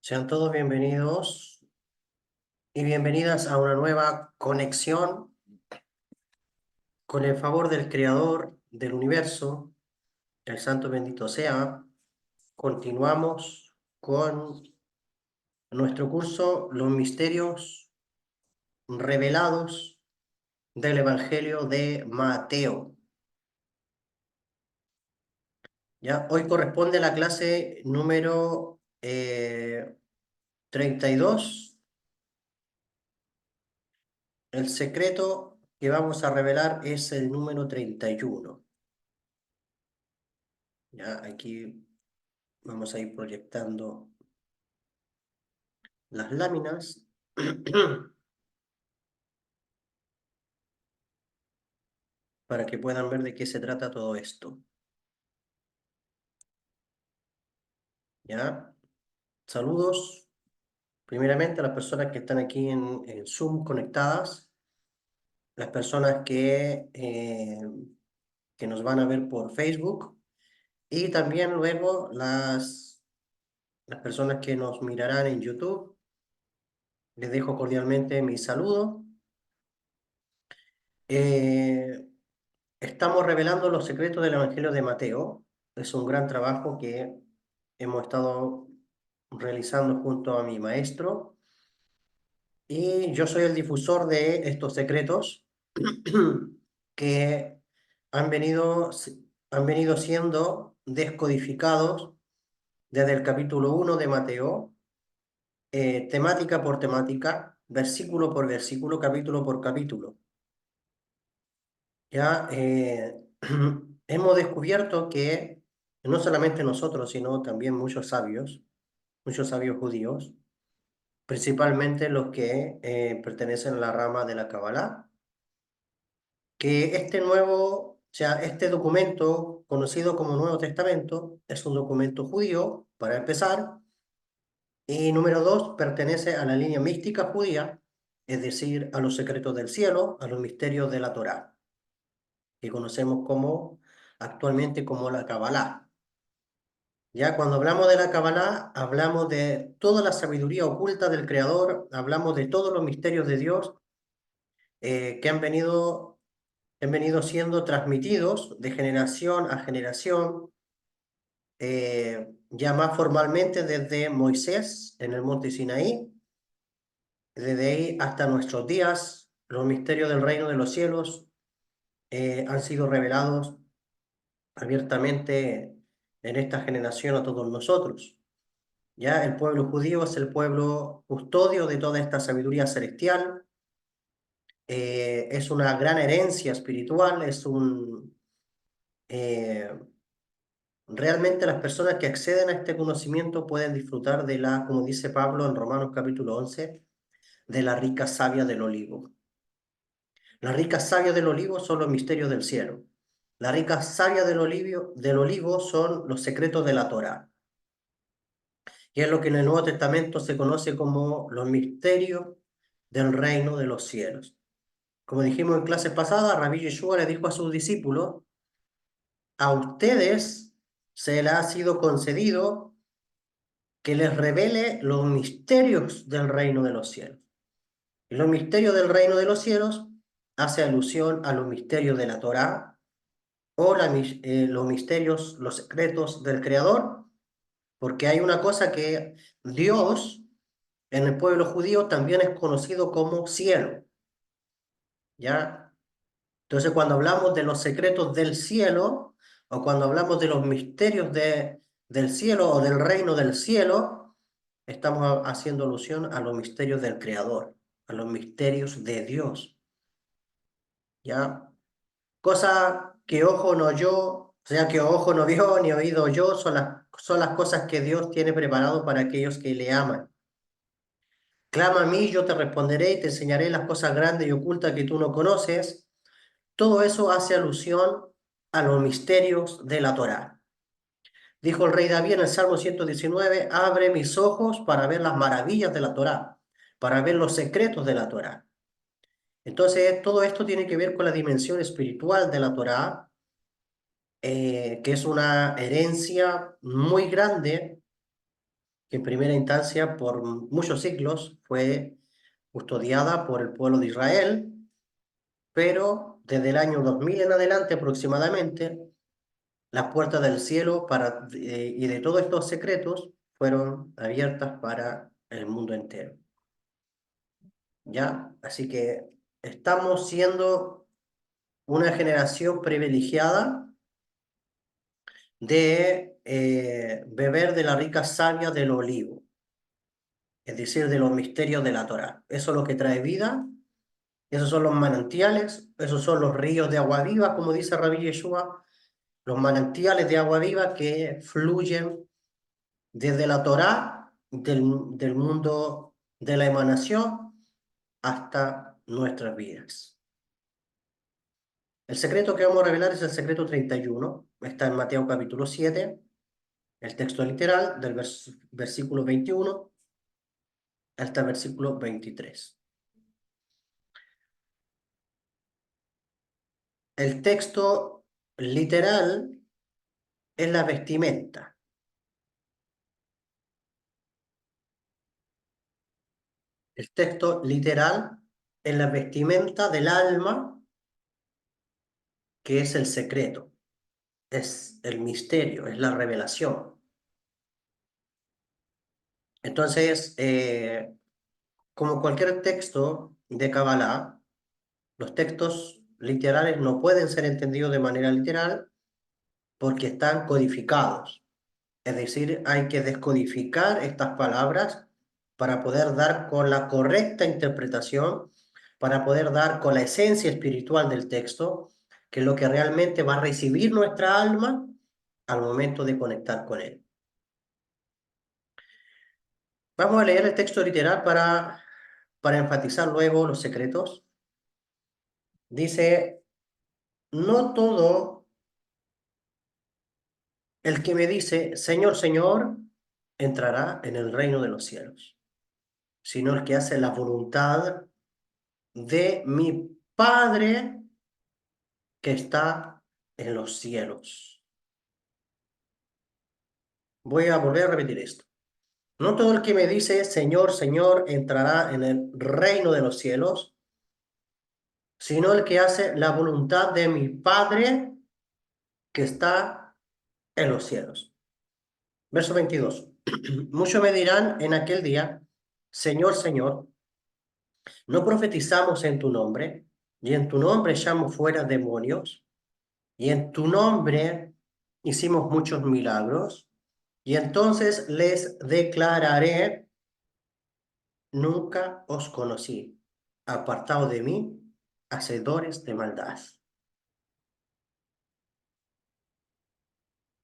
Sean todos bienvenidos y bienvenidas a una nueva conexión con el favor del Creador del universo, el Santo bendito sea. Continuamos con nuestro curso Los misterios revelados del Evangelio de Mateo. ¿Ya? Hoy corresponde la clase número 32. El secreto que vamos a revelar es el número 31. Ya, aquí vamos a ir proyectando las láminas para que puedan ver de qué se trata todo esto. ¿Ya? Saludos primeramente a las personas que están aquí en Zoom conectadas, las personas que nos van a ver por Facebook y también luego las personas que nos mirarán en YouTube. Les dejo cordialmente mi saludo. Eh, Estamos revelando los secretos del Evangelio de Mateo. Es un gran trabajo que hemos estado realizando junto a mi maestro y yo soy el difusor de estos secretos que han venido, han venido siendo descodificados desde el capítulo 1 de Mateo, temática por temática, versículo por versículo, capítulo por capítulo. Ya hemos descubierto que no solamente nosotros, sino también muchos sabios judíos, principalmente los que pertenecen a la rama de la Kabbalah, que o sea, este documento, conocido como Nuevo Testamento, es un documento judío, para empezar, y número dos, pertenece a la línea mística judía, es decir, a los secretos del cielo, a los misterios de la Torá, que conocemos actualmente como la Kabbalah. Ya cuando hablamos de la Kabbalah, hablamos de toda la sabiduría oculta del Creador, hablamos de todos los misterios de Dios que han venido siendo transmitidos de generación a generación, ya más formalmente desde Moisés en el monte Sinaí, desde ahí hasta nuestros días, los misterios del reino de los cielos han sido revelados abiertamente en esta generación a todos nosotros. Ya el pueblo judío es el pueblo custodio de toda esta sabiduría celestial, es una gran herencia espiritual, eh, realmente las personas que acceden a este conocimiento pueden disfrutar como dice Pablo en Romanos capítulo 11, de la rica savia del olivo. La rica savia del olivo son los misterios del cielo. La rica savia del olivo son los secretos de la Torá, que es lo que en el Nuevo Testamento se conoce como los misterios del reino de los cielos. Como dijimos en clases pasadas, Rabí Yeshua le dijo a sus discípulos: a ustedes se les ha sido concedido que les revele los misterios del reino de los cielos. Y los misterios del reino de los cielos hace alusión a los misterios de la Torá o los misterios, los secretos del Creador, porque hay una cosa que Dios en el pueblo judío también es conocido como cielo, ¿ya? Entonces, cuando hablamos de los secretos del cielo, o cuando hablamos de los misterios del cielo o del reino del cielo, estamos haciendo alusión a los misterios del Creador, a los misterios de Dios, ¿ya? Cosa que ojo no oyó, o sea, que ojo no vio, ni oído oyó, son las cosas que Dios tiene preparado para aquellos que le aman. Clama a mí, yo te responderé y te enseñaré las cosas grandes y ocultas que tú no conoces. Todo eso hace alusión a los misterios de la Torá. Dijo el rey David en el Salmo 119, abre mis ojos para ver las maravillas de la Torá, para ver los secretos de la Torá. Entonces, todo esto tiene que ver con la dimensión espiritual de la Torá, que es una herencia muy grande que en primera instancia por muchos siglos fue custodiada por el pueblo de Israel, pero desde el año 2000 en adelante aproximadamente, las puertas del cielo y de todos estos secretos fueron abiertas para el mundo entero. ¿Ya? Así que estamos siendo una generación privilegiada de beber de la rica savia del olivo, es decir, de los misterios de la Torá. Eso es lo que trae vida, esos son los manantiales, esos son los ríos de agua viva, como dice Rabbi Yeshua, los manantiales de agua viva que fluyen desde la Torá, del mundo de la emanación, hasta nuestras vidas. El secreto que vamos a revelar es el secreto 31, está en Mateo capítulo 7, el texto literal del versículo 21 hasta el versículo 23. El texto literal es la vestimenta. El texto literal es la vestimenta del alma, que es el secreto, es el misterio, es la revelación. Entonces, como cualquier texto de Kabbalah, los textos literales no pueden ser entendidos de manera literal porque están codificados. Es decir, hay que descodificar estas palabras para poder dar con la correcta interpretación, para poder dar con la esencia espiritual del texto, que es lo que realmente va a recibir nuestra alma al momento de conectar con él. Vamos a leer el texto literal para enfatizar luego los secretos. Dice, no todo el que me dice, Señor, Señor, entrará en el reino de los cielos, sino el que hace la voluntad de mi Padre que está en los cielos. Voy a volver a repetir esto. No todo el que me dice, Señor, Señor, entrará en el reino de los cielos, sino el que hace la voluntad de mi Padre que está en los cielos. Verso 22. Muchos me dirán en aquel día, Señor, Señor, ¿no profetizamos en tu nombre? Y en tu nombre echamos fuera demonios. Y en tu nombre hicimos muchos milagros. Y entonces les declararé, nunca os conocí, apartados de mí, hacedores de maldad.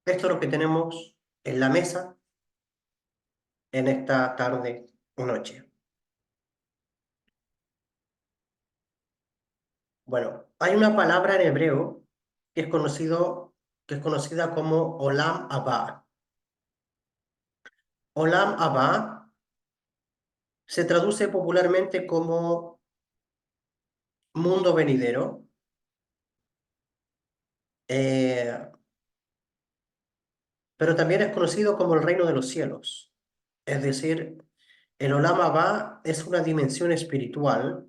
Esto es lo que tenemos en la mesa en esta tarde o noche. Bueno, hay una palabra en hebreo que es conocida como Olam Abba. Olam Abba se traduce popularmente como mundo venidero. Eh, pero también es conocido como el reino de los cielos. Es decir, el Olam Abba es una dimensión espiritual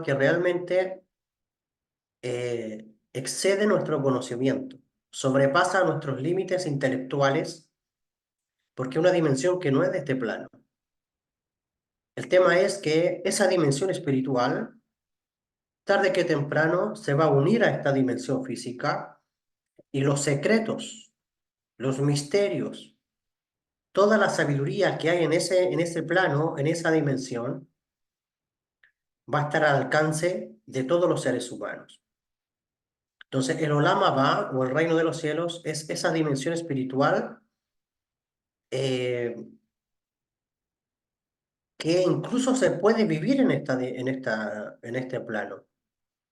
que realmente excede nuestro conocimiento, sobrepasa nuestros límites intelectuales, porque es una dimensión que no es de este plano. El tema es que esa dimensión espiritual, tarde que temprano, se va a unir a esta dimensión física y los secretos, los misterios, toda la sabiduría que hay en ese plano, en esa dimensión, va a estar al alcance de todos los seres humanos. Entonces, el Olam Abba, o el reino de los cielos, es esa dimensión espiritual eh, que incluso se puede vivir en este plano.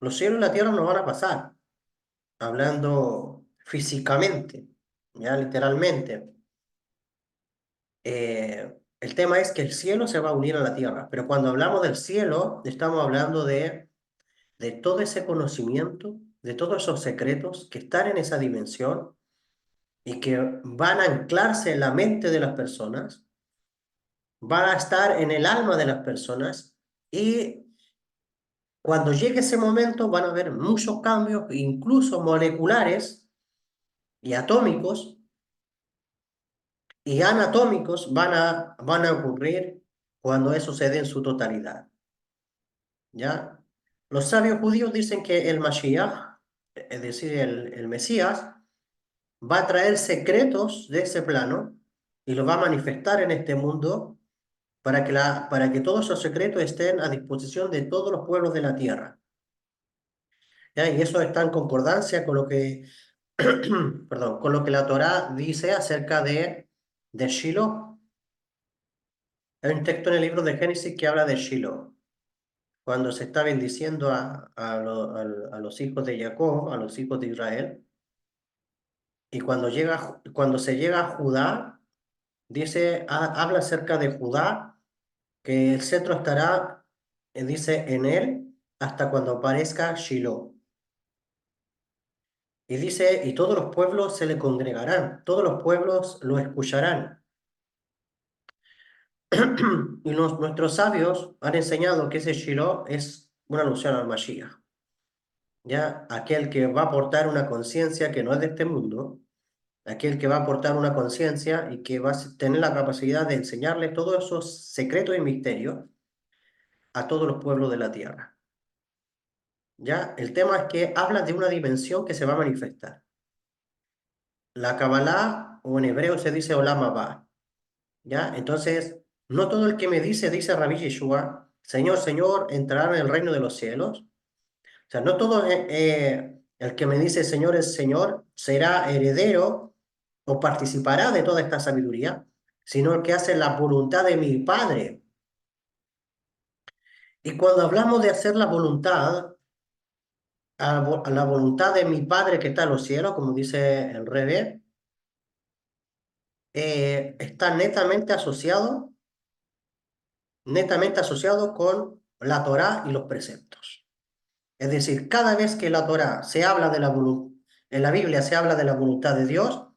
Los cielos y la tierra no van a pasar, hablando físicamente, ya literalmente. El tema es que el cielo se va a unir a la tierra, pero cuando hablamos del cielo, estamos hablando de todo ese conocimiento, de todos esos secretos que están en esa dimensión y que van a anclarse en la mente de las personas, van a estar en el alma de las personas y cuando llegue ese momento van a haber muchos cambios, incluso moleculares y atómicos y anatómicos van a ocurrir cuando eso se dé en su totalidad. ¿Ya? Los sabios judíos dicen que el Mashiach, es decir, el Mesías, va a traer secretos de ese plano y los va a manifestar en este mundo para que todos esos secretos estén a disposición de todos los pueblos de la tierra. ¿Ya? Y eso está en concordancia con lo que, perdón, con lo que la Torá dice acerca de Shiloh. Hay un texto en el libro de Génesis que habla de Shiloh, cuando se está bendiciendo a los hijos de Jacob, a los hijos de Israel, y cuando se llega a Judá, habla acerca de Judá, que el cetro estará, dice, en él hasta cuando aparezca Shiloh. Y dice, y todos los pueblos se le congregarán, todos los pueblos lo escucharán. Y nuestros sabios han enseñado que ese Shiloh es una alusión al Mashiach, ¿ya? Aquel que va a aportar una conciencia que no es de este mundo, aquel que va a aportar una conciencia y que va a tener la capacidad de enseñarle todos esos secretos y misterios a todos los pueblos de la tierra. ¿Ya? El tema es que habla de una dimensión que se va a manifestar. La Kabbalah, o en hebreo se dice Olam Abba, ¿ya? Entonces, no todo el que me dice Rabbi Yeshua, Señor, Señor, entrará en el reino de los cielos. O sea, no todo el que me dice Señor es Señor será heredero o participará de toda esta sabiduría, sino el que hace la voluntad de mi Padre. Y cuando hablamos de hacer la voluntad, a la voluntad de mi Padre que está en los cielos, como dice el Rebbe, está netamente asociado con la Torá y los preceptos. Es decir, cada vez que la Torá se habla de la voluntad, en la Biblia se habla de la voluntad de Dios,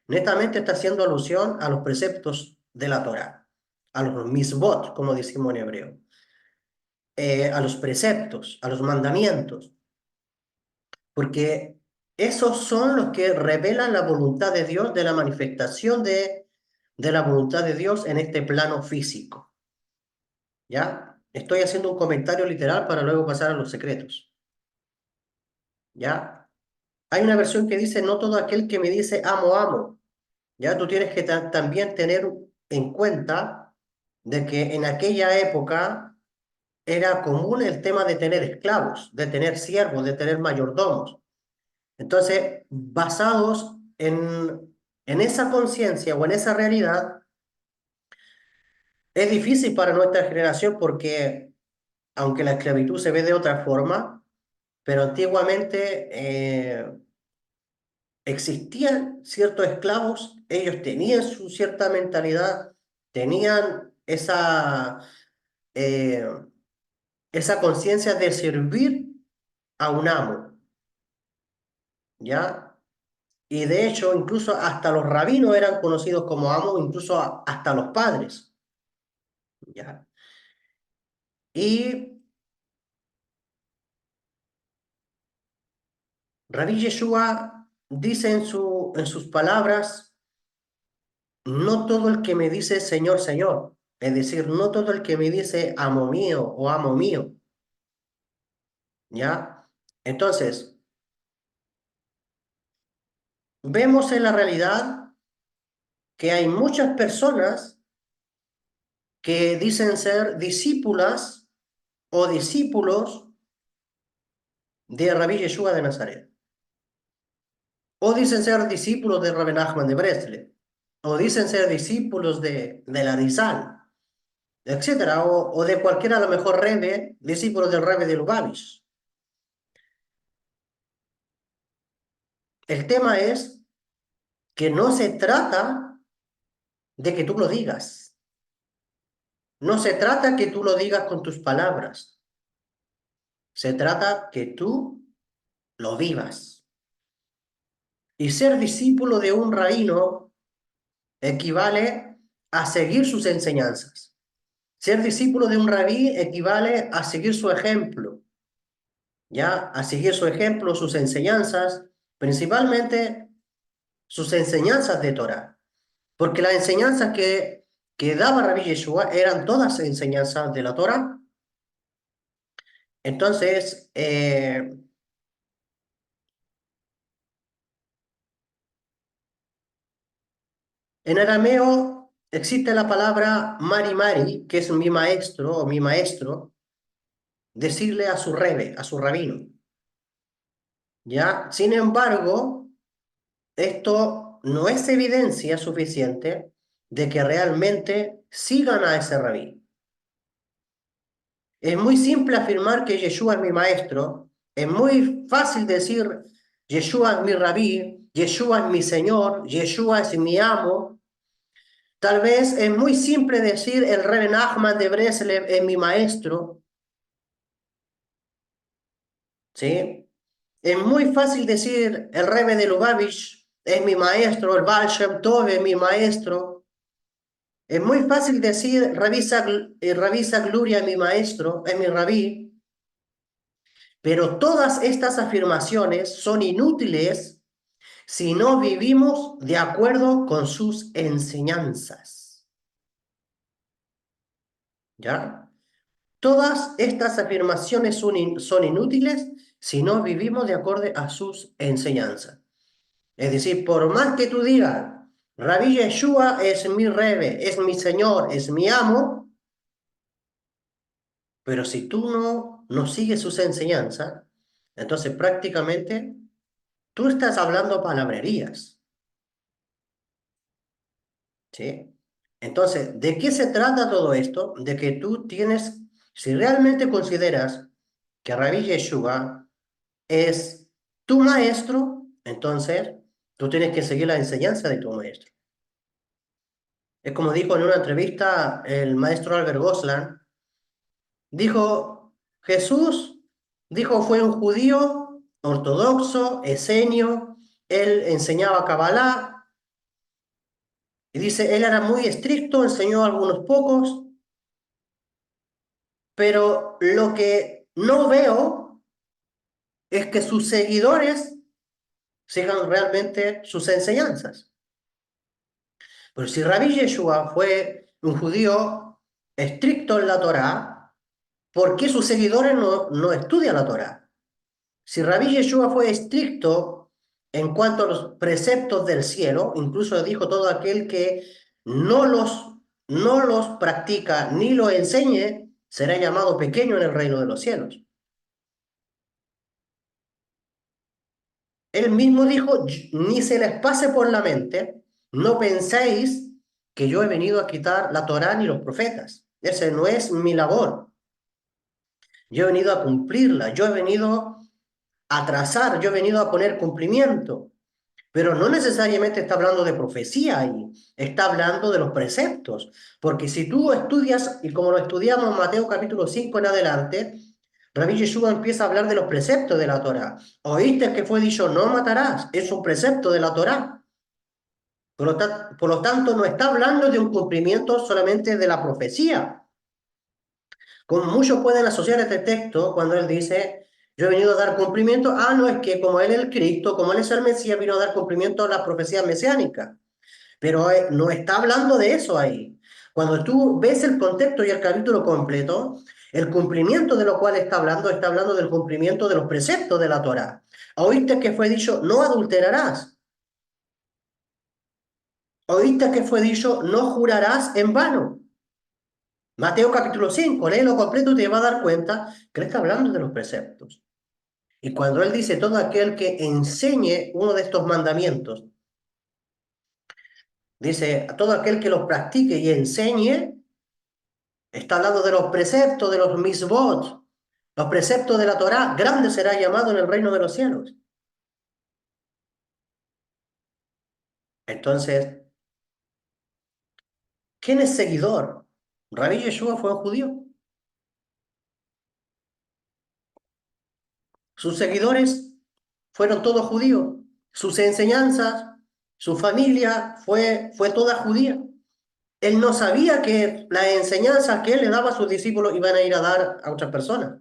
netamente está haciendo alusión a los preceptos de la Torá, a los misbot, como decimos en hebreo, a los preceptos, a los mandamientos, porque esos son los que revelan la voluntad de Dios, de la manifestación de la voluntad de Dios en este plano físico. ¿Ya? Estoy haciendo un comentario literal para luego pasar a los secretos. ¿Ya? Hay una versión que dice, no todo aquel que me dice amo, amo. Ya tú tienes que también tener en cuenta de que en aquella época era común el tema de tener esclavos, de tener siervos, de tener mayordomos. Entonces, basados en esa conciencia o en esa realidad, es difícil para nuestra generación porque, aunque la esclavitud se ve de otra forma, pero antiguamente existían ciertos esclavos, ellos tenían su cierta mentalidad, tenían eh, esa conciencia de servir a un amo, ¿ya? Y de hecho, incluso hasta los rabinos eran conocidos como amos, incluso hasta los padres, ¿ya? Y Rabbi Yeshua dice en sus palabras, no todo el que me dice Señor, Señor, es decir, no todo el que me dice amo mío o amo mío, ¿ya? Entonces, vemos en la realidad que hay muchas personas que dicen ser discípulas o discípulos de Rabí Yeshua de Nazaret, o dicen ser discípulos de Rabbi Nachman de Breslev, o dicen ser discípulos de la Rizal, etcétera, o de cualquiera, a lo mejor Rebbe, discípulos del Rebbe de Lubavitch. El tema es que no se trata de que tú lo digas, no se trata que tú lo digas con tus palabras, se trata que tú lo vivas. Y ser discípulo de un rabino equivale a seguir sus enseñanzas. Ser discípulo de un rabí equivale a seguir su ejemplo, ¿ya? A seguir su ejemplo, sus enseñanzas, principalmente sus enseñanzas de Torah. Porque las enseñanzas que daba Rabí Yeshua eran todas enseñanzas de la Torah. Entonces, en arameo existe la palabra mari mari, que es mi maestro o mi maestro, decirle a su rebe, a su rabino. ¿Ya? Sin embargo, esto no es evidencia suficiente de que realmente sigan a ese rabí. Es muy simple afirmar que Yeshua es mi maestro. Es muy fácil decir Yeshua es mi rabí, Yeshua es mi señor, Yeshua es mi amo. Tal vez es muy simple decir el Rebbe Nachman de Breslev es mi maestro, ¿sí? Es muy fácil decir el Rebbe de Lubavitch es mi maestro, el Baal Shem Tov es mi maestro. Es muy fácil decir Rabí Sagluria es mi maestro, es mi rabí. Pero todas estas afirmaciones son inútiles si no vivimos de acuerdo con sus enseñanzas. ¿Ya? Todas estas afirmaciones son inútiles si no vivimos de acuerdo a sus enseñanzas. Es decir, por más que tú digas, Rabí Yeshua es mi rebe, es mi señor, es mi amo, pero si tú no sigues sus enseñanzas, entonces prácticamente tú estás hablando palabrerías. ¿Sí? Entonces, ¿de qué se trata todo esto? De que tú tienes, si realmente consideras que Rabbi Yeshua es tu maestro, entonces tú tienes que seguir la enseñanza de tu maestro. Es como dijo en una entrevista el maestro Albert Goslan, dijo, Jesús, dijo, fue un judío ortodoxo, esenio, él enseñaba Kabbalah, y dice, él era muy estricto, enseñó a algunos pocos, pero lo que no veo es que sus seguidores sigan realmente sus enseñanzas. Pero si Rabbi Yeshua fue un judío estricto en la Torá, ¿por qué sus seguidores no estudian la Torá? Si Rabbi Yeshua fue estricto en cuanto a los preceptos del cielo, incluso dijo todo aquel que no los, no los practica ni los enseñe, será llamado pequeño en el reino de los cielos. Él mismo dijo, ni se les pase por la mente, no penséis que yo he venido a quitar la Torá ni los profetas. Ese no es mi labor. Yo he venido a cumplirla, yo he venido a trazar, yo he venido a poner cumplimiento. Pero no necesariamente está hablando de profecía ahí, está hablando de los preceptos. Porque si tú estudias, y como lo estudiamos en Mateo capítulo 5 en adelante, Rabbi Yeshua empieza a hablar de los preceptos de la Torá. Oíste que fue dicho, no matarás, es un precepto de la Torá. Por lo tanto, no está hablando de un cumplimiento solamente de la profecía. Como muchos pueden asociar este texto cuando él dice, yo he venido a dar cumplimiento, no es que como él es el Cristo, como él es el Mesías, vino a dar cumplimiento a las profecías mesiánicas. Pero no está hablando de eso ahí. Cuando tú ves el contexto y el capítulo completo, el cumplimiento de lo cual está hablando del cumplimiento de los preceptos de la Torá. Oíste que fue dicho, no adulterarás. Oíste que fue dicho, no jurarás en vano. Mateo capítulo 5, léelo completo y te va a dar cuenta que él está hablando de los preceptos. Y cuando él dice todo aquel que enseñe uno de estos mandamientos, dice todo aquel que los practique y enseñe, está hablando de los preceptos, de los misbot, los preceptos de la Torá, grande será llamado en el reino de los cielos. Entonces, ¿quién es seguidor? Rabí Yeshua fue un judío. Sus seguidores fueron todos judíos. sus enseñanzas, su familia fue toda judía. Él no sabía que las enseñanzas que él le daba a sus discípulos iban a ir a dar a otras personas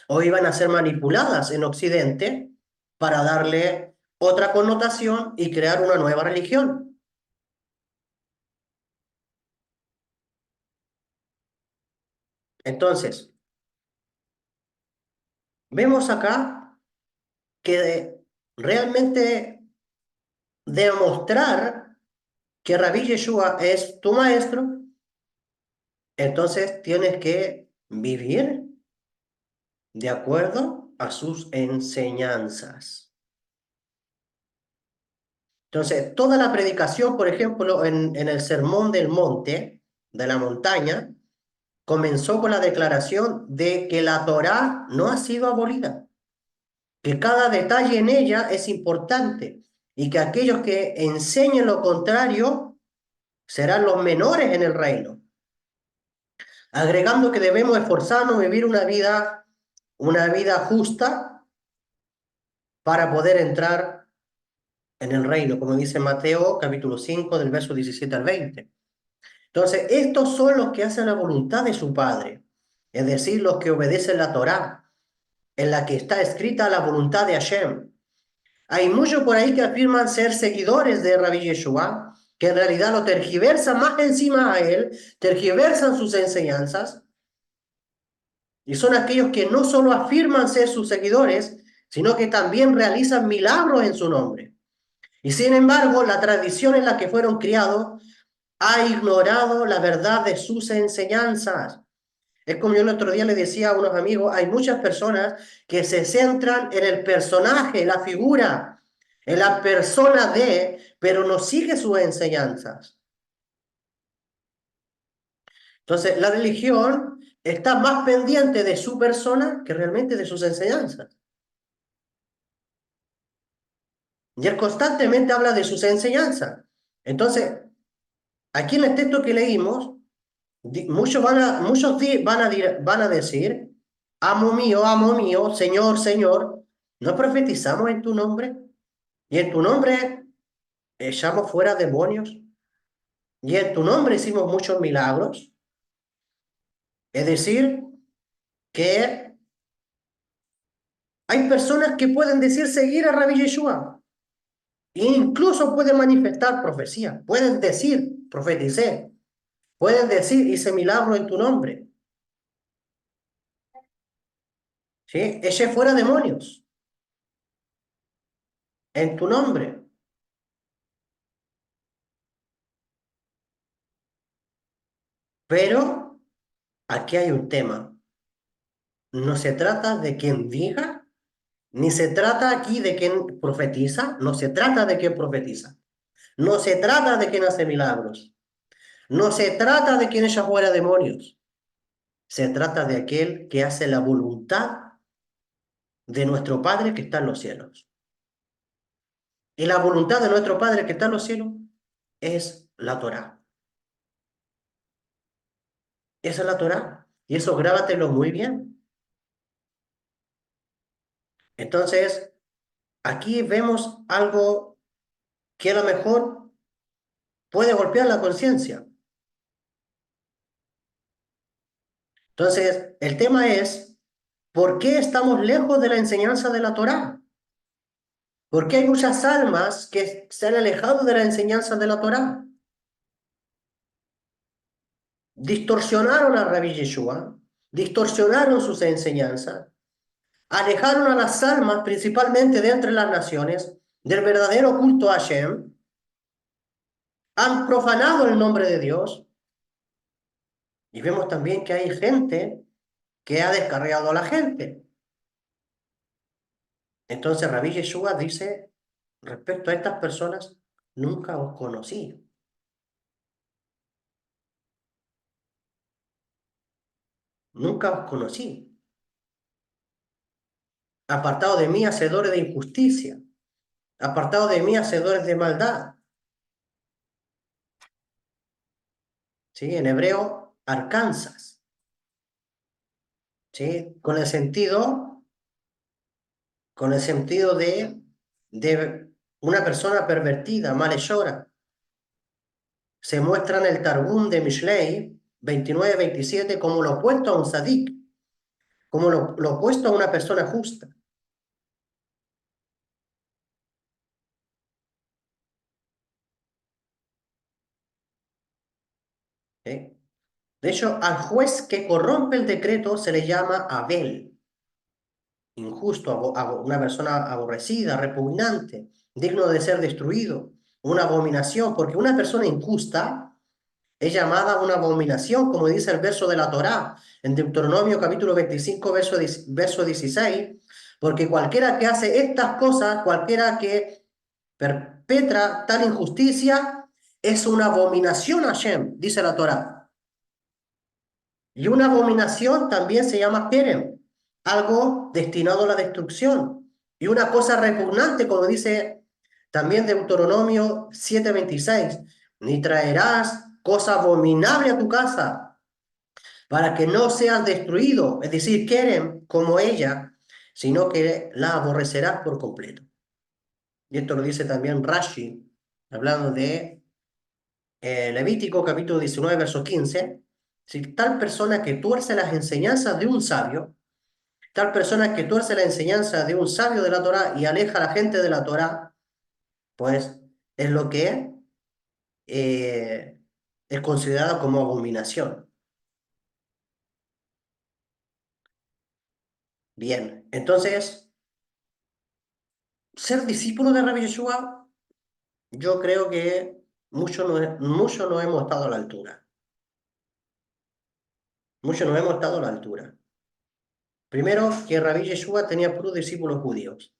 o iban a ser manipuladas en Occidente para darle otra connotación y crear una nueva religión. Entonces, vemos acá que realmente demostrar que Rabí Yeshua es tu maestro, entonces tienes que vivir de acuerdo a sus enseñanzas. Entonces, toda la predicación, por ejemplo, en el Sermón del Monte, de la montaña, comenzó con la declaración de que la Torá no ha sido abolida, que cada detalle en ella es importante y que aquellos que enseñen lo contrario serán los menores en el reino, agregando que debemos esforzarnos a vivir una vida justa para poder entrar en el reino, como dice Mateo capítulo 5 del verso 17 al 20. Entonces, estos son los que hacen la voluntad de su Padre, es decir, los que obedecen la Torá, en la que está escrita la voluntad de Hashem. Hay muchos por ahí que afirman ser seguidores de Rabbi Yeshua, que en realidad lo tergiversan más encima a él, tergiversan sus enseñanzas, y son aquellos que no solo afirman ser sus seguidores, sino que también realizan milagros en su nombre. Y sin embargo, la tradición en la que fueron criados ha ignorado la verdad de sus enseñanzas. Es como yo el otro día le decía a unos amigos, hay muchas personas que se centran en el personaje, la figura, en la persona de, pero no sigue sus enseñanzas. Entonces, la religión está más pendiente de su persona que realmente de sus enseñanzas. Y él constantemente habla de sus enseñanzas. Entonces, aquí en el texto que leímos, muchos van a decir, amo mío, Señor, Señor, ¿no profetizamos en tu nombre? Y en tu nombre echamos fuera demonios. Y en tu nombre hicimos muchos milagros. Es decir, que hay personas que pueden decir seguir a Rabbi Yeshua. E incluso pueden manifestar profecía. Pueden decir, profeticé. Pueden decir, hice milagro en tu nombre. ¿Sí? Eché fuera demonios en tu nombre. Pero aquí hay un tema. No se trata de quien diga, ni se trata aquí de quien profetiza, no se trata de quien profetiza. No se trata de quien hace milagros. No se trata de quien echa fuera demonios. Se trata de aquel que hace la voluntad de nuestro Padre que está en los cielos. Y la voluntad de nuestro Padre que está en los cielos es la Torá. Esa es la Torá. Y eso grábatelo muy bien. Entonces, aquí vemos algo que a lo mejor puede golpear la conciencia. Entonces, el tema es, ¿por qué estamos lejos de la enseñanza de la Torá? ¿Por qué hay muchas almas que se han alejado de la enseñanza de la Torá? Distorsionaron a Rabbi Yeshua, distorsionaron sus enseñanzas, alejaron a las almas, principalmente de entre las naciones, del verdadero culto a Hashem, han profanado el nombre de Dios, y vemos también que hay gente que ha descarriado a la gente. Entonces Rabbi Yeshua dice, respecto a estas personas, nunca os conocí. Nunca os conocí. Apartado de mí, hacedores de injusticia. Apartado de mí, hacedores de maldad. ¿Sí? En hebreo, Arkansas. ¿Sí? Con el sentido de de una persona pervertida, malhechora. Se muestra en el Targum de Mishlei 29-27 como lo opuesto a un sadik, como lo opuesto a una persona justa. ¿Eh? De hecho, al juez que corrompe el decreto se le llama Abel, injusto, una persona aborrecida, repugnante, digno de ser destruido, una abominación, porque una persona injusta es llamada una abominación, como dice el verso de la Torá, en Deuteronomio capítulo 25, verso 16, porque cualquiera que hace estas cosas, cualquiera que perpetra tal injusticia, es una abominación a Hashem, dice la Torá. Y una abominación también se llama Kerem, algo destinado a la destrucción. Y una cosa repugnante, como dice también Deuteronomio 7:26, ni traerás cosa abominable a tu casa para que no seas destruido, es decir, Kerem como ella, sino que la aborrecerás por completo. Y esto lo dice también Rashi, hablando de Levítico capítulo 19, verso 15. Si tal persona que tuerce las enseñanzas de un sabio, tal persona que tuerce la enseñanza de un sabio de la Torá y aleja a la gente de la Torá, pues es lo que eh, es considerado como abominación. Bien, entonces, ser discípulo de Rabbi Yeshua, yo creo que mucho no hemos estado a la altura. Mucho no hemos estado a la altura. Primero, que Rabbi Yeshua tenía puros discípulos judíos.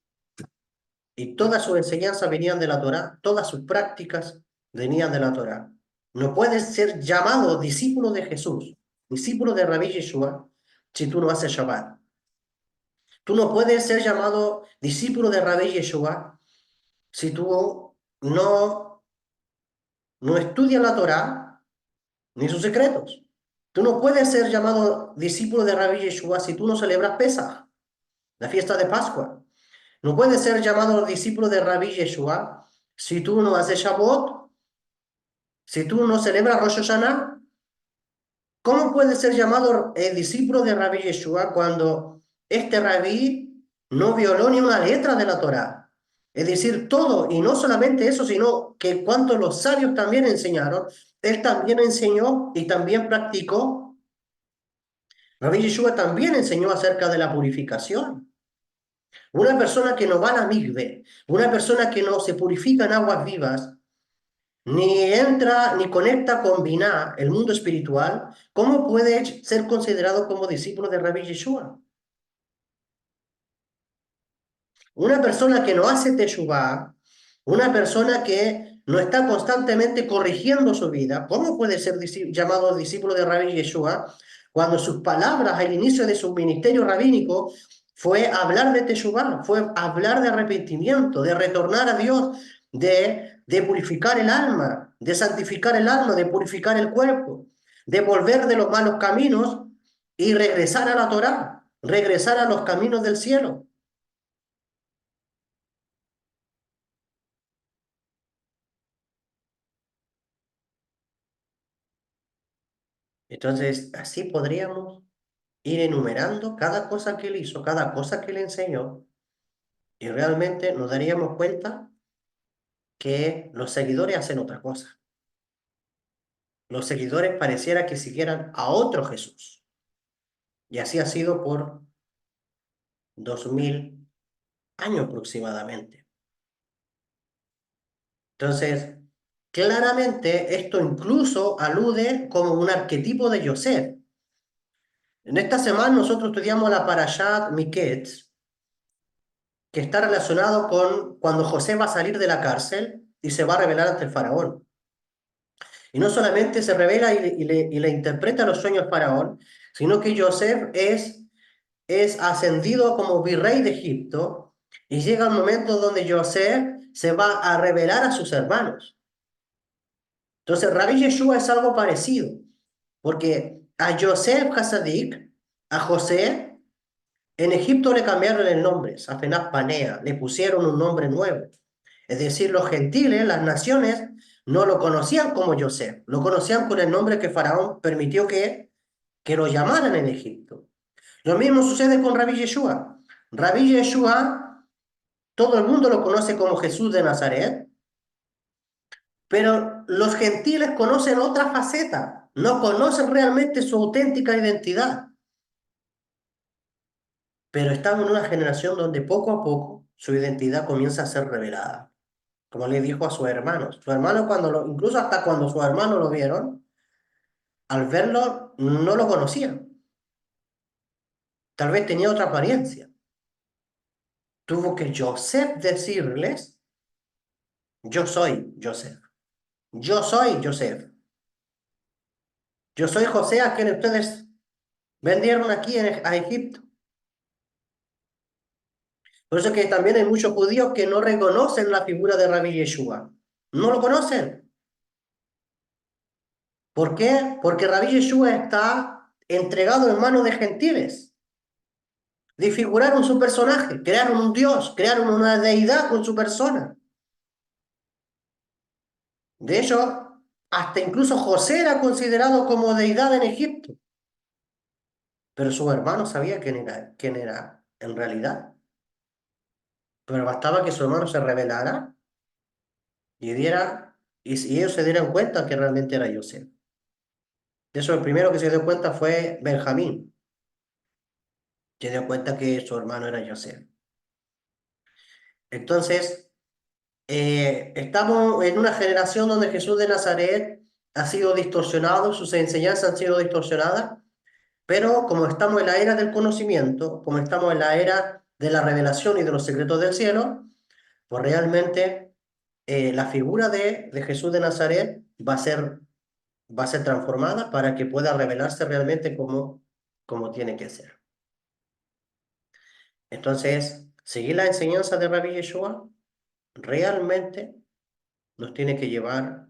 Y todas sus enseñanzas venían de la Torá, todas sus prácticas venían de la Torá. No puedes ser llamado discípulo de Jesús, discípulo de Rabbi Yeshua, si tú no haces Shabbat. Tú no puedes ser llamado discípulo de Rabbi Yeshua si tú no estudias la Torá ni sus secretos. Tú no puedes ser llamado discípulo de Rabbi Yeshua si tú no celebras Pesach, la fiesta de Pascua. No puedes ser llamado discípulo de Rabbi Yeshua si tú no haces Shabbat, si tú no celebras Rosh Hashanah. ¿Cómo puedes ser llamado discípulo de Rabbi Yeshua cuando este rabí no violó ni una letra de la Torá? Es decir, todo, y no solamente eso, sino que cuanto los sabios también enseñaron, él también enseñó y también practicó. Rabbi Yeshua también enseñó acerca de la purificación. Una persona que no va a la migbe, una persona que no se purifica en aguas vivas, ni entra ni conecta con Binah, el mundo espiritual, ¿cómo puede ser considerado como discípulo de Rabbi Yeshua? Una persona que no hace teshuvah, una persona que no está constantemente corrigiendo su vida, ¿cómo puede ser llamado discípulo de Rabbi Yeshua cuando sus palabras al inicio de su ministerio rabínico fue hablar de teshuvah, fue hablar de arrepentimiento, de retornar a Dios, de purificar el alma, de santificar el alma, de purificar el cuerpo, de volver de los malos caminos y regresar a la Torá, regresar a los caminos del cielo? Entonces, así podríamos ir enumerando cada cosa que él hizo, cada cosa que le enseñó, y realmente nos daríamos cuenta que los seguidores hacen otra cosa. Los seguidores pareciera que siguieran a otro Jesús. Y así ha sido por 2000 años aproximadamente. Entonces, claramente esto incluso alude como un arquetipo de Yosef. En esta semana nosotros estudiamos la Parashat Miketz, que está relacionado con cuando José va a salir de la cárcel y se va a revelar ante el faraón. Y no solamente se revela y le interpreta los sueños al faraón, sino que José es ascendido como virrey de Egipto y llega el momento donde José se va a revelar a sus hermanos. Entonces, Rabbi Yeshua es algo parecido, porque a Joseph Hasadik, a José, En Egipto le cambiaron el nombre, Safenat Panea, le pusieron un nombre nuevo. Es decir, los gentiles, las naciones, no lo conocían como José, lo conocían con el nombre que Faraón permitió que lo llamaran en Egipto. Lo mismo sucede con Rabí Yeshua. Rabí Yeshua, todo el mundo lo conoce como Jesús de Nazaret, pero los gentiles conocen otra faceta, no conocen realmente su auténtica identidad, pero están en una generación donde poco a poco su identidad comienza a ser revelada, como le dijo a sus hermanos. Sus hermanos incluso hasta cuando sus hermanos lo vieron, al verlo no lo conocían, tal vez tenía otra apariencia. Tuvo que Joseph decirles, yo soy Joseph, yo soy Joseph, yo soy José a quien ustedes vendieron aquí a Egipto. Por eso es que también hay muchos judíos que no reconocen la figura de Rabí Yeshua. No lo conocen. ¿Por qué? Porque Rabí Yeshua está entregado en manos de gentiles. Disfiguraron su personaje, crearon un dios, crearon una deidad con su persona. De hecho, hasta incluso José era considerado como deidad en Egipto. Pero su hermano sabía quién era en realidad. Pero bastaba que su hermano se revelara y ellos se dieran cuenta que realmente era José. De eso el primero que se dio cuenta fue Benjamín, se dio cuenta que su hermano era José. Entonces, estamos en una generación donde Jesús de Nazaret ha sido distorsionado, sus enseñanzas han sido distorsionadas, pero como estamos en la era del conocimiento, como estamos en la era de la revelación y de los secretos del cielo, pues realmente la figura de Jesús de Nazaret va a ser transformada para que pueda revelarse realmente como tiene que ser. Entonces, seguir la enseñanza de Rabbi Yeshua realmente nos tiene que llevar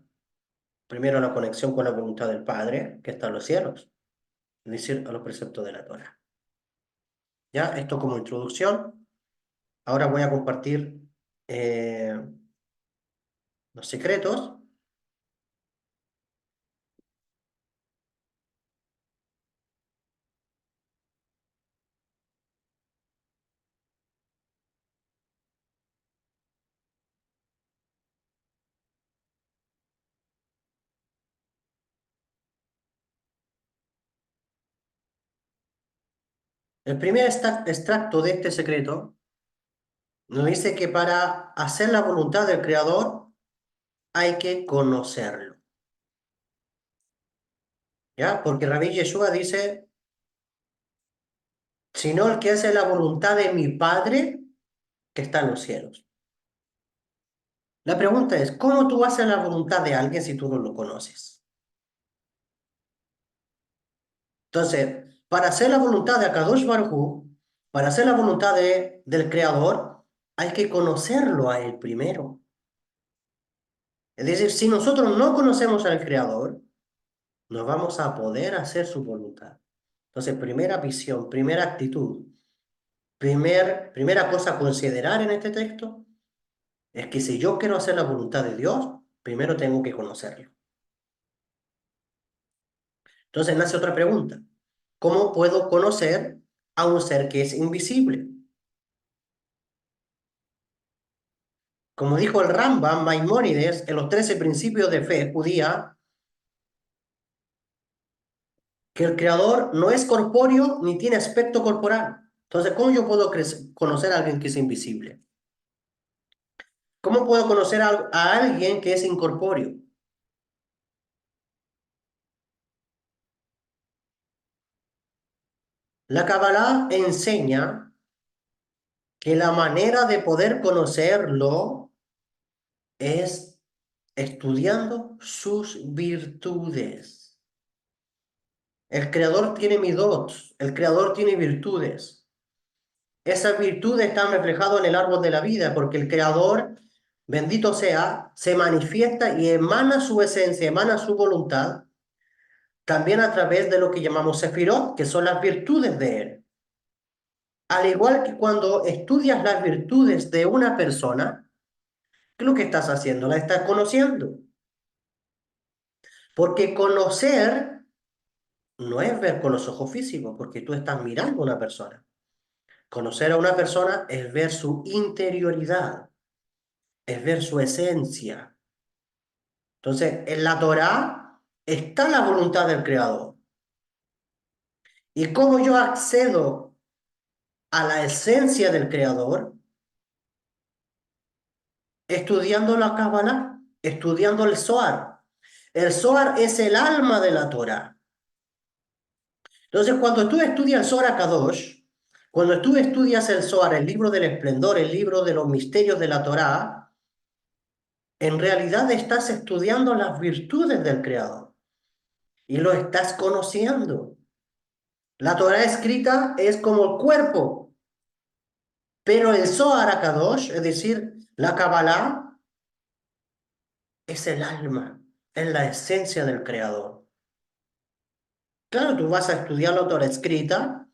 primero a la conexión con la voluntad del Padre, que está en los cielos, es decir, a los preceptos de la Torah. Ya, esto como introducción. Ahora voy a compartir eh, los secretos. El primer extracto de este secreto nos dice que para hacer la voluntad del Creador hay que conocerlo. ¿Ya? Porque Rabbi Yeshua dice, sino el que hace la voluntad de mi Padre que está en los cielos. La pregunta es, ¿cómo tú haces la voluntad de alguien si tú no lo conoces? Entonces, para hacer la voluntad de Akadosh Baruj Hu, para hacer la voluntad del Creador, hay que conocerlo a él primero. Es decir, si nosotros no conocemos al Creador, no vamos a poder hacer su voluntad. Entonces, primera visión, primera actitud, primera cosa a considerar en este texto es que si yo quiero hacer la voluntad de Dios, primero tengo que conocerlo. Entonces nace otra pregunta. ¿Cómo puedo conocer a un ser que es invisible? Como dijo el Rambam Maimónides en los 13 principios de fe judía, que el creador no es corpóreo ni tiene aspecto corporal. Entonces, ¿cómo yo puedo conocer a alguien que es invisible? ¿Cómo puedo conocer a alguien que es incorpóreo? La Kabbalah enseña que la manera de poder conocerlo es estudiando sus virtudes. El creador tiene midot, el creador tiene virtudes. Esas virtudes están reflejadas en el árbol de la vida, porque el creador, bendito sea, se manifiesta y emana su esencia, emana su voluntad, también a través de lo que llamamos sefirot, que son las virtudes de él. Al igual que cuando estudias las virtudes de una persona, ¿qué es lo que estás haciendo? La estás conociendo. Porque conocer no es ver con los ojos físicos, porque tú estás mirando a una persona. Conocer a una persona es ver su interioridad, es ver su esencia. Entonces, en la Torá está la voluntad del Creador. ¿Y cómo yo accedo a la esencia del Creador? Estudiando la Kabbalah, estudiando el Zohar. El Zohar es el alma de la Torá. Entonces, cuando tú estudias el Zohar Kadosh, cuando tú estudias el Zohar, el libro del esplendor, el libro de los misterios de la Torá, en realidad estás estudiando las virtudes del Creador y lo estás conociendo. La Torá escrita es como el cuerpo, pero el Zohar Kadosh, es decir, la Kabbalah, es el alma, es la esencia del Creador. Claro, tú vas a estudiar la Torá escrita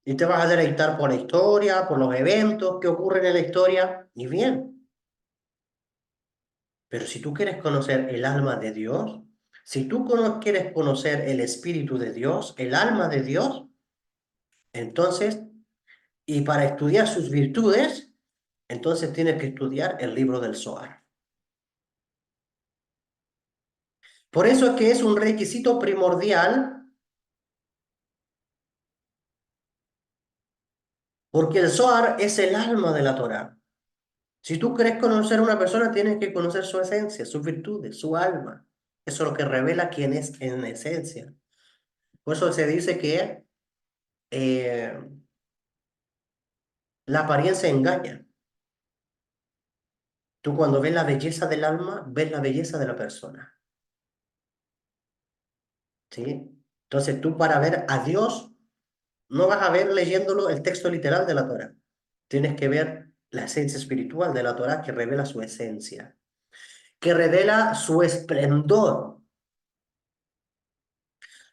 y te vas a deleitar por la historia, por los eventos que ocurren en la historia, y bien. Pero si tú quieres conocer el alma de Dios, si tú quieres conocer el Espíritu de Dios, el alma de Dios, entonces, y para estudiar sus virtudes, entonces tienes que estudiar el libro del Zohar. Por eso es que es un requisito primordial, porque el Zohar es el alma de la Torá. Si tú quieres conocer a una persona, tienes que conocer su esencia, sus virtudes, su alma. Eso es lo que revela quién es en esencia. Por eso se dice que eh, la apariencia engaña. Tú cuando ves la belleza del alma, ves la belleza de la persona. ¿Sí? Entonces tú para ver a Dios, no vas a ver leyéndolo el texto literal de la Torah. Tienes que ver la esencia espiritual de la Torah que revela su esencia, que revela su esplendor.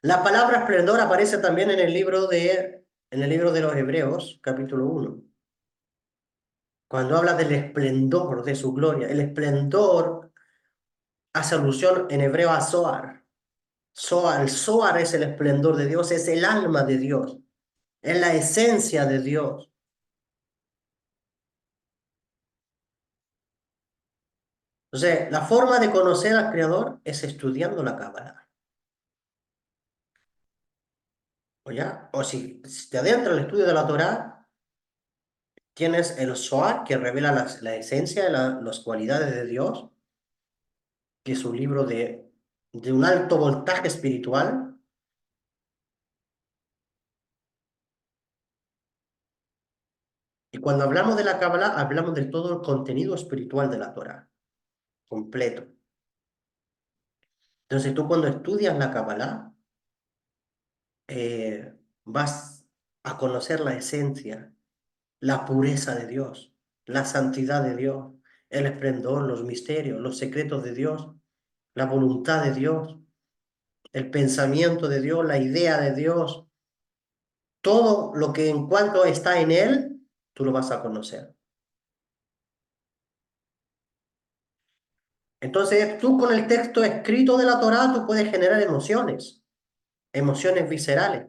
La palabra esplendor aparece también en el libro de los Hebreos, capítulo 1, cuando habla del esplendor de su gloria. El esplendor hace alusión en hebreo a Zohar. Zohar, el Zohar es el esplendor de Dios, es el alma de Dios, es la esencia de Dios. Entonces, la forma de conocer al Creador es estudiando la Cábala. ¿O ya? O si te adentras el estudio de la Torá, tienes el Zohar que revela la esencia, las cualidades de Dios, que es un libro de un alto voltaje espiritual. Y cuando hablamos de la Cábala, hablamos de todo el contenido espiritual de la Torá, completo. Entonces, tú cuando estudias la Cábala, vas a conocer la esencia, la pureza de Dios, la santidad de Dios, el esplendor, los misterios, los secretos de Dios, la voluntad de Dios, el pensamiento de Dios, la idea de Dios, todo lo que en cuanto está en Él, tú lo vas a conocer. Entonces, tú con el texto escrito de la Torá, tú puedes generar emociones, emociones viscerales,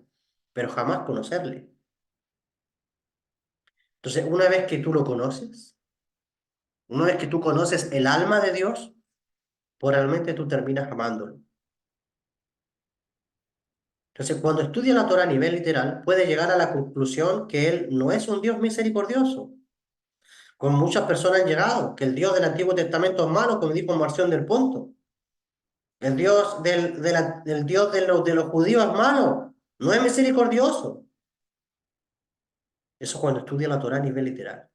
pero jamás conocerle. Entonces, una vez que tú lo conoces, una vez que tú conoces el alma de Dios, pues realmente tú terminas amándolo. Entonces, cuando estudia la Torah a nivel literal, puede llegar a la conclusión que Él no es un Dios misericordioso, como muchas personas han llegado, que el Dios del Antiguo Testamento es malo, como dijo Marción del Ponto. El Dios del Dios de los judíos es malo, no es misericordioso. Eso cuando estudia la Torah a nivel literal.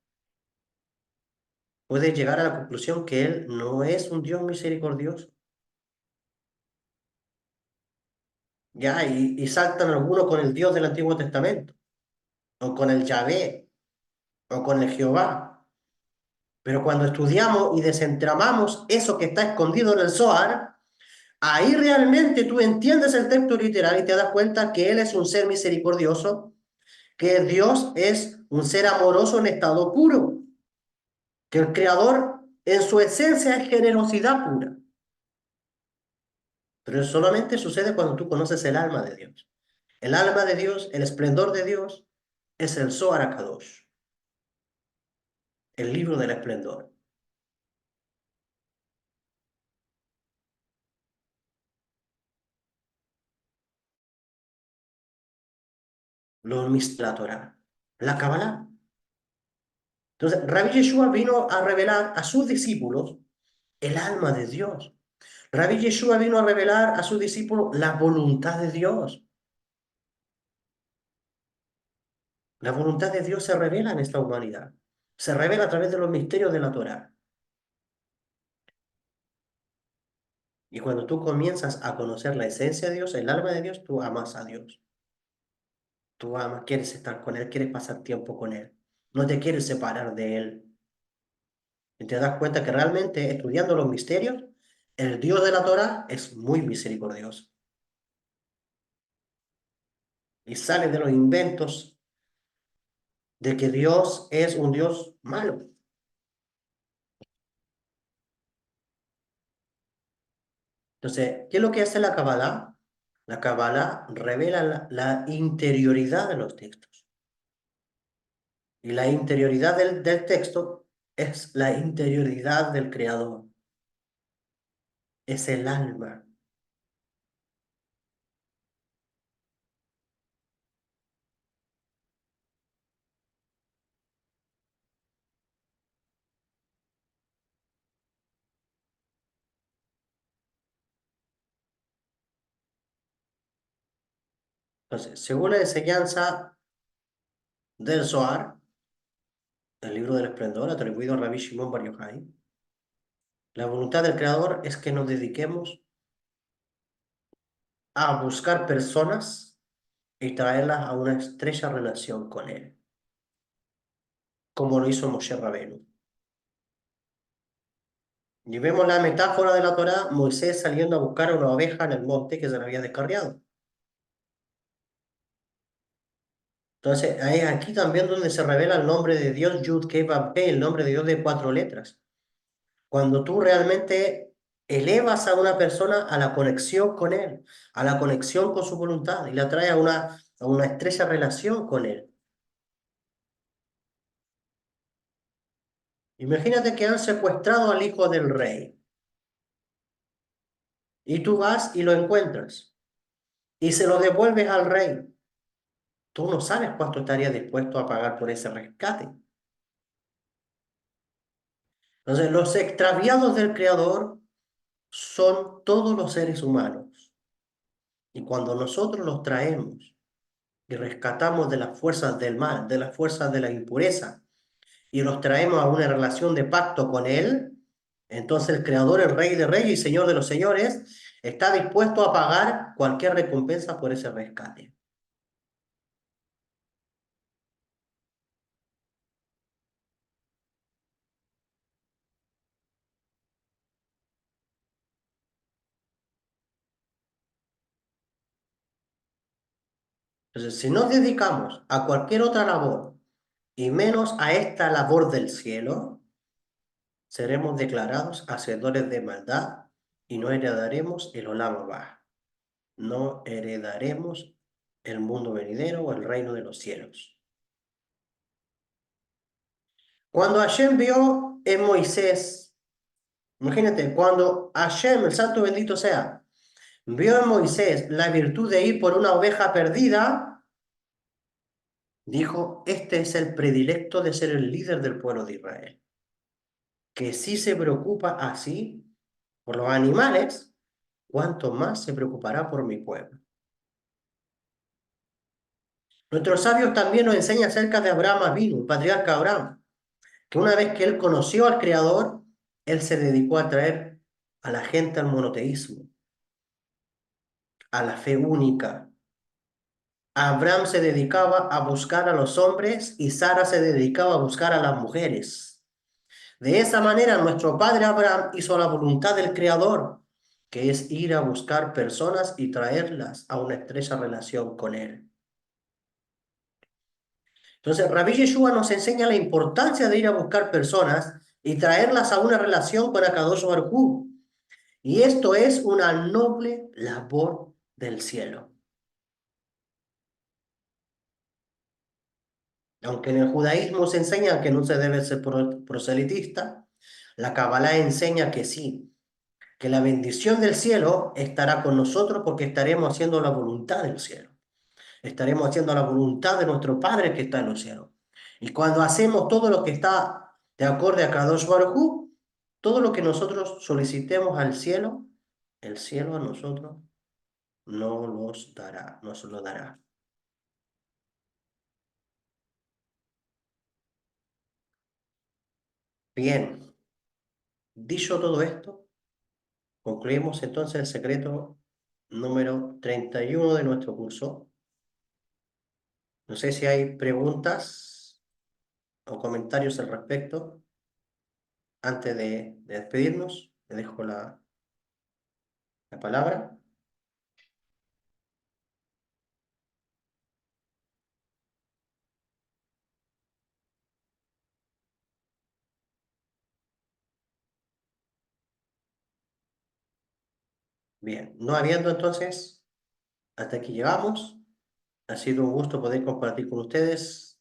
Puede llegar a la conclusión que Él no es un Dios misericordioso. Ya, y saltan algunos con el Dios del Antiguo Testamento, o con el Yahvé, o con el Jehová. Pero cuando estudiamos y desentramamos eso que está escondido en el Zohar, ahí realmente tú entiendes el texto literal y te das cuenta que Él es un ser misericordioso, que Dios es un ser amoroso en estado puro, que el Creador en su esencia es generosidad pura. Pero eso solamente sucede cuando tú conoces el alma de Dios. El alma de Dios, el esplendor de Dios, es el Zohar HaKadosh, el libro del esplendor. La Torah, la Kabbalah. Entonces, Rabbi Yeshua vino a revelar a sus discípulos el alma de Dios. Rabbi Yeshua vino a revelar a sus discípulos la voluntad de Dios. La voluntad de Dios se revela en esta humanidad. Se revela a través de los misterios de la Torah. Y cuando tú comienzas a conocer la esencia de Dios, el alma de Dios, tú amas a Dios. Tú amas, quieres estar con Él, quieres pasar tiempo con Él. No te quieres separar de Él. Y te das cuenta que realmente estudiando los misterios, el Dios de la Torah es muy misericordioso. Y sale de los inventos de que Dios es un Dios malo. Entonces, ¿qué es lo que hace la Kabbalah? La Kabbalah revela la interioridad de los textos. Y la interioridad del texto es la interioridad del Creador. Es el alma. Entonces, según la enseñanza del Zohar, el libro del esplendor atribuido a Rabbi Shimon Bar Yochai, la voluntad del Creador es que nos dediquemos a buscar personas y traerlas a una estrecha relación con Él, como lo hizo Moshe Rabenu. Y vemos la metáfora de la Torá, Moisés saliendo a buscar a una oveja en el monte que se le había descarriado. Entonces, es aquí también donde se revela el nombre de Dios, Yud Kei Vav Kei, el nombre de Dios de 4 letras. Cuando tú realmente elevas a una persona a la conexión con Él, a la conexión con su voluntad y la traes a una estrecha relación con Él. Imagínate que han secuestrado al hijo del rey y tú vas y lo encuentras y se lo devuelves al rey. Tú no sabes cuánto estaría dispuesto a pagar por ese rescate. Entonces, los extraviados del Creador son todos los seres humanos. Y cuando nosotros los traemos y rescatamos de las fuerzas del mal, de las fuerzas de la impureza, y los traemos a una relación de pacto con Él, entonces el Creador, el Rey de Reyes y Señor de los Señores, está dispuesto a pagar cualquier recompensa por ese rescate. Entonces, si nos dedicamos a cualquier otra labor, y menos a esta labor del cielo, seremos declarados hacedores de maldad y no heredaremos el Olam Abba. No heredaremos el mundo venidero o el reino de los cielos. Cuando Hashem vio en Moisés, imagínate, cuando Hashem, el santo bendito sea, vio en Moisés la virtud de ir por una oveja perdida, dijo, este es el predilecto de ser el líder del pueblo de Israel, que si se preocupa así por los animales, cuánto más se preocupará por mi pueblo. Nuestros sabios también nos enseñan acerca de Abraham Avinu, el patriarca Abraham, que una vez que él conoció al Creador, él se dedicó a traer a la gente al monoteísmo, a la fe única. Abraham se dedicaba a buscar a los hombres y Sara se dedicaba a buscar a las mujeres. De esa manera, nuestro padre Abraham hizo la voluntad del Creador, que es ir a buscar personas y traerlas a una estrecha relación con él. Entonces, Rabbi Yeshua nos enseña la importancia de ir a buscar personas y traerlas a una relación con Akadosh Baruj Hu. Y esto es una noble labor del cielo. Aunque en el judaísmo se enseña que no se debe ser proselitista, la Kabbalah enseña que sí, que la bendición del cielo estará con nosotros porque estaremos haciendo la voluntad del cielo. Estaremos haciendo la voluntad de nuestro Padre que está en los cielos. Y cuando hacemos todo lo que está de acorde a Kadosh Baruj Hu, todo lo que nosotros solicitemos al cielo, el cielo a nosotros nos lo dará. Bien, dicho todo esto, concluimos entonces el secreto número 31 de nuestro curso. No sé si hay preguntas o comentarios al respecto. Antes de despedirnos, le dejo la palabra. Bien, no habiendo entonces, hasta aquí llegamos. Ha sido un gusto poder compartir con ustedes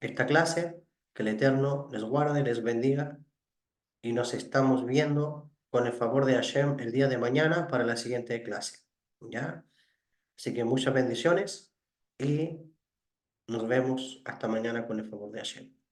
esta clase. Que el Eterno les guarde, les bendiga y nos estamos viendo con el favor de Hashem el día de mañana para la siguiente clase. ¿Ya? Así que muchas bendiciones y nos vemos hasta mañana con el favor de Hashem.